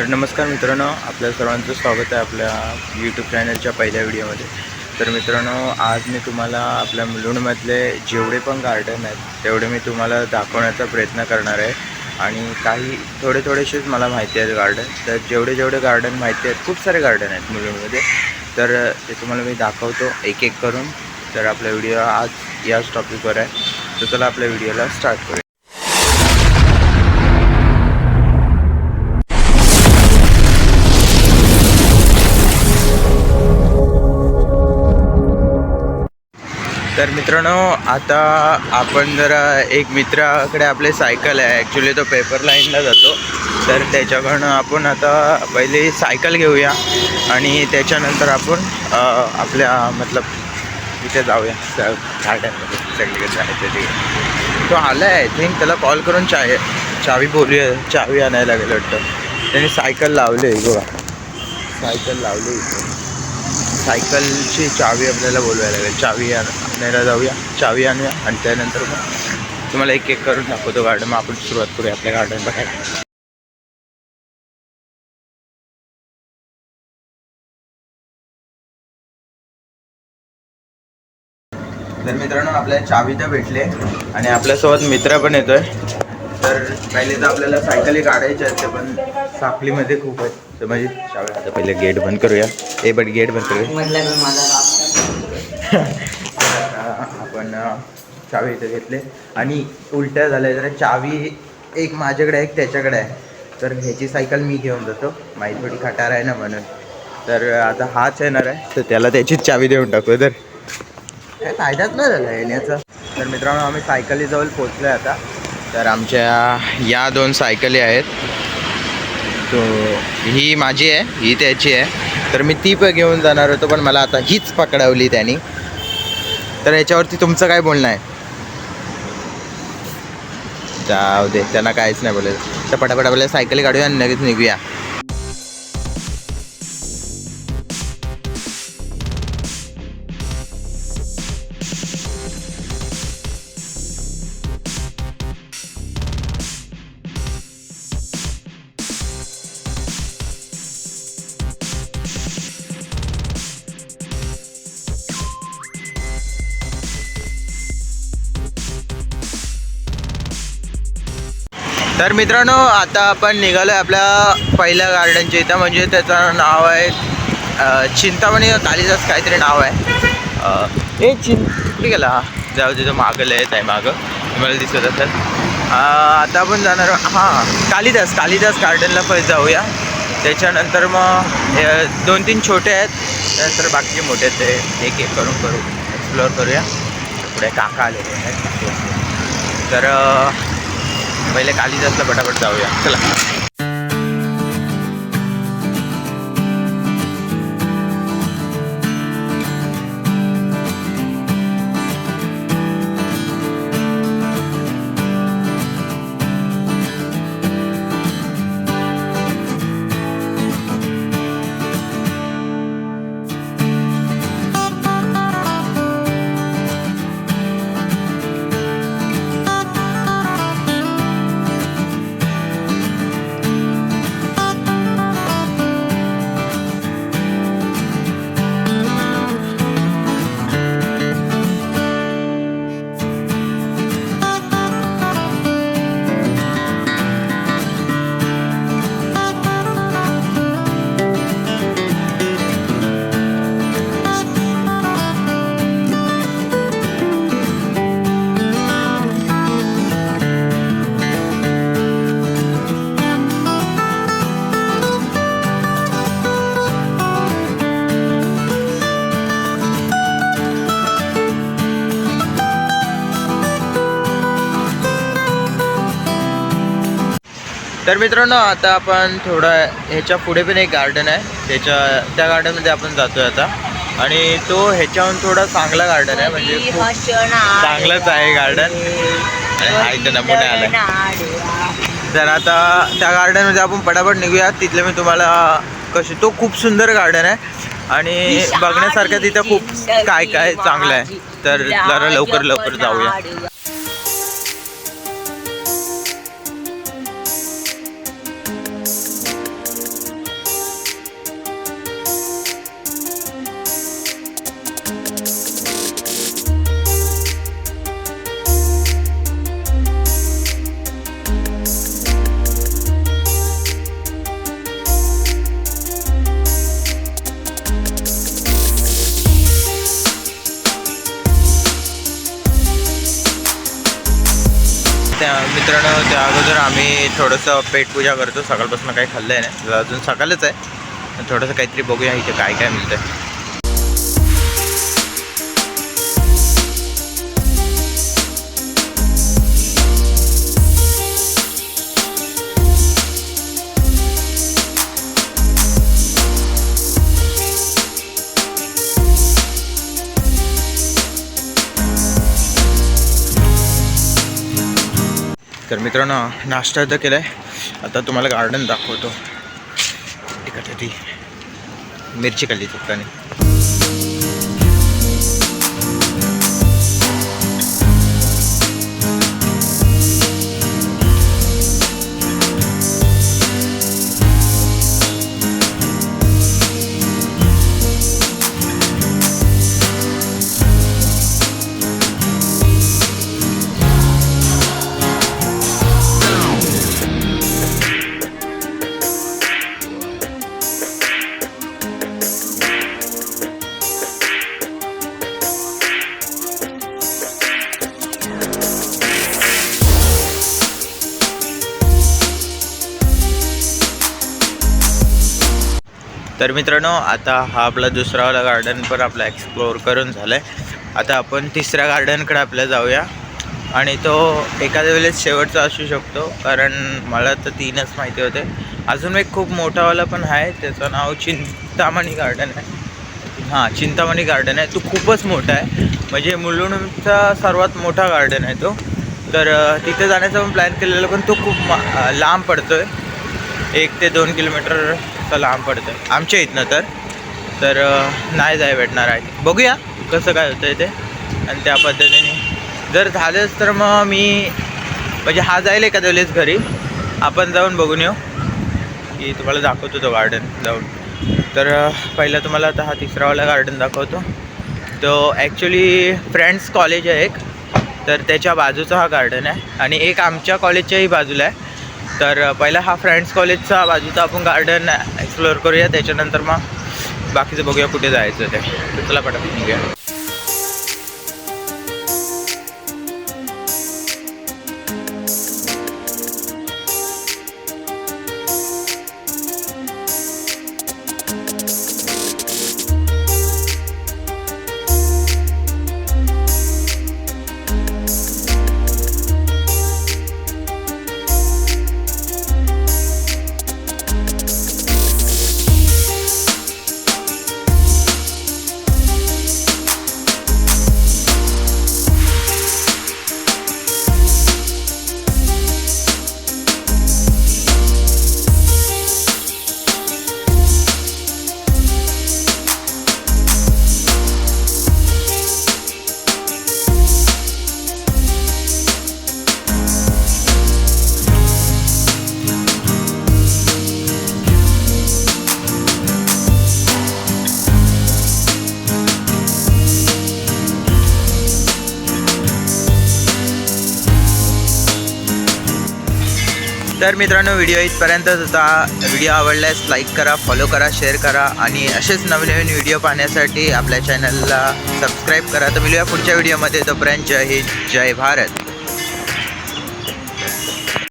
तर नमस्कार मित्रांनो, आपल्या सर्वांचं स्वागत आहे आपल्या यूट्यूब चॅनलच्या पहिल्या व्हिडिओमध्ये. तर मित्रांनो, आज मी तुम्हाला आपल्या मुलुंडमधले जेवढे पण गार्डन आहेत तेवढे मी तुम्हाला दाखवण्याचा प्रयत्न करणार आहे. आणि काही थोडेसेच मला माहिती आहेत गार्डन. तर जेवढे गार्डन माहिती आहेत, खूप सारे गार्डन आहेत मुलुंडमध्ये, तर ते तुम्हाला मी दाखवतो एक एक करून. तर आपला व्हिडिओ आज याच टॉपिकवर आहे. तर चला आपल्या व्हिडिओला स्टार्ट करूया. तर मित्रांनो, आता आपण जरा एक मित्राकडे आपले सायकल आहे, ॲक्च्युली तो पेपर लाईनला जातो. तर त्याच्याकडनं आपण आता पहिले सायकल घेऊया आणि त्याच्यानंतर आपण आपल्या इथे जाऊया गार्डनमध्ये. सगळीकडे जायचं तिकडे तो आला आहे. आय थिंक त्याला कॉल करून चावी बोलूया, चावी आणायला लागेल वाटतं. त्याने सायकल लावली बघा, सायकल लावली इथे. सायकलची चावी आपल्याला बोलवायला लागेल. चावी आणायला जाऊया, चावी आणूया आणि त्यानंतर मग तुम्हाला एक एक करून दाखवतो गार्डन. मग आपण सुरुवात करूया आपल्या गार्डन बघायला. तर मित्रांनो, आपल्याला चावी तर भेटले आणि आपल्यासोबत मित्र पण येतोय. तर पहिले तर आपल्याला सायकली काढायच्या आहेत, पण साखलीमध्ये खूप आहेत. तर म्हणजे चावी आता पहिले गेट बंद करूया. गेट बंद करूया. आपण चावी इथे घेतले आणि उलट्या झाल्या. जरा चावी एक माझ्याकडे आहे, एक त्याच्याकडे आहे. तर ह्याची सायकल मी घेऊन जातो, माझी थोडी खटार आहे ना म्हणून. तर आता हाच येणार आहे, तर त्याला त्याचीच चावी देऊन टाकू. तर काय फायदाच नाही झाला येण्याचा. तर मित्रांनो, आम्ही सायकलीजवळ पोचलो आहे आता. तर आमच्या या 2 सायकली आहेत. तो ही माझी आहे, ही त्याची आहे. तर मी ती पण घेऊन जाणार होतो, पण मला आता हीच पकडावली त्यांनी. तर याच्यावरती तुमचं काय बोलणं आहे? जाऊ दे, त्यांना काहीच नाही बोलेल. तर पटापट आपल्याला सायकली काढूया आणि लगेच निघूया. तर मित्रांनो, आता आपण निघालो आहे आपल्या पहिल्या गार्डनच्या इथं. म्हणजे त्याचं नाव आहे चिंतामणी कालिदास काहीतरी नाव आहे. हे कुठे गेला? जाऊ तिथं मागं येत आहे, मागं तुम्हाला दिसत असेल. आता आपण जाणार कालिदास गार्डनला पहिले जाऊया. त्याच्यानंतर मग 2-3 छोटे आहेत, त्यानंतर बाकीचे मोठे आहेत. ते एक एक करू एक्सप्लोअर करूया. पुढे काका आलेले आहेत. तर पहिले कालिदासला पटापट जाऊया, चला. तर मित्रांनो, आता आपण थोडं ह्याच्या पुढे पण एक गार्डन आहे, त्या गार्डनमध्ये आपण जातोय आता. आणि तो ह्याच्याहून थोडा चांगला गार्डन आहे, म्हणजे खूप चांगलंच आहे गार्डन. आणि इथं नमुने आला. तर आता त्या गार्डनमध्ये आपण पटापट निघूया. तिथले मी तुम्हाला तो खूप सुंदर गार्डन आहे आणि बघण्यासारखं तिथं खूप काय चांगलं आहे. तर जरा लवकर जाऊया. मित्रांनो त्या अगोदर आम्ही थोडंसं पेटपूजा करतो. सकाळपासून काही खाल्लं आहे नाही, अजून सकाळच आहे. थोडंसं काहीतरी बघूया इथे काय काय मिळतं आहे. तर मित्रांनो नाश्ता तर केला आहे. आता तुम्हाला गार्डन दाखवतो. तिकडे ती मिरची खाल्ली चुकताने. तर मित्रांनो आता हा आपला दुसरावाला गार्डन पण आपला एक्सप्लोअर करून झाला आहे. आता आपण तिसऱ्या गार्डनकडे आपल्या जाऊया. आणि तो एखाद्या वेळेस शेवटचा असू शकतो, कारण मला तर 3च माहिती होते. अजून एक खूप मोठावाला पण आहे, त्याचं नाव चिंतामणी गार्डन आहे. हां, चिंतामणी गार्डन आहे. तो खूपच मोठा आहे, म्हणजे मुलुंडचा सर्वात मोठा गार्डन आहे तो. तर तिथे जाण्याचा पण प्लॅन केलेला, पण तो खूप लांब पडतो आहे. 1 ते 2 किलोमीटर लांब पडतं आमच्या इथनं. तर नाही जाय भेटणार आहे. बघूया कसं काय होतं ते. आणि त्या पद्धतीने जर झालंच तर मग मी म्हणजे हा जाईल एखाद्या वेळेस घरी, आपण जाऊन बघून येऊ की तुम्हाला दाखवतो तो गार्डन जाऊन. तर पहिला तुम्हाला आता हा तिसरावाला गार्डन दाखवतो. तो ॲक्च्युली फ्रेंड्स कॉलेज आहे एक, तर त्याच्या बाजूचा हा गार्डन आहे. आणि एक आमच्या कॉलेजच्याही बाजूला आहे. तर पहिला हा फ्रेंड्स कॉलेजचा बाजूचा आपण गार्डन एक्सप्लोअर करूया, त्याच्यानंतर मग बाकीचं बघूया कुठे जायचं ते. चला पटापट निघूया. तर मित्रांनो व्हिडिओ इथपर्यंतच होता. व्हिडिओ आवडल्यास लाईक करा, फॉलो करा, शेअर करा आणि असेच नवीन नवीन व्हिडिओ पाहण्यासाठी आपल्या चॅनलला सबस्क्राईब करा. तर मिळूया पुढच्या व्हिडिओमध्ये. तोपर्यंत जय हिंद, जय भारत.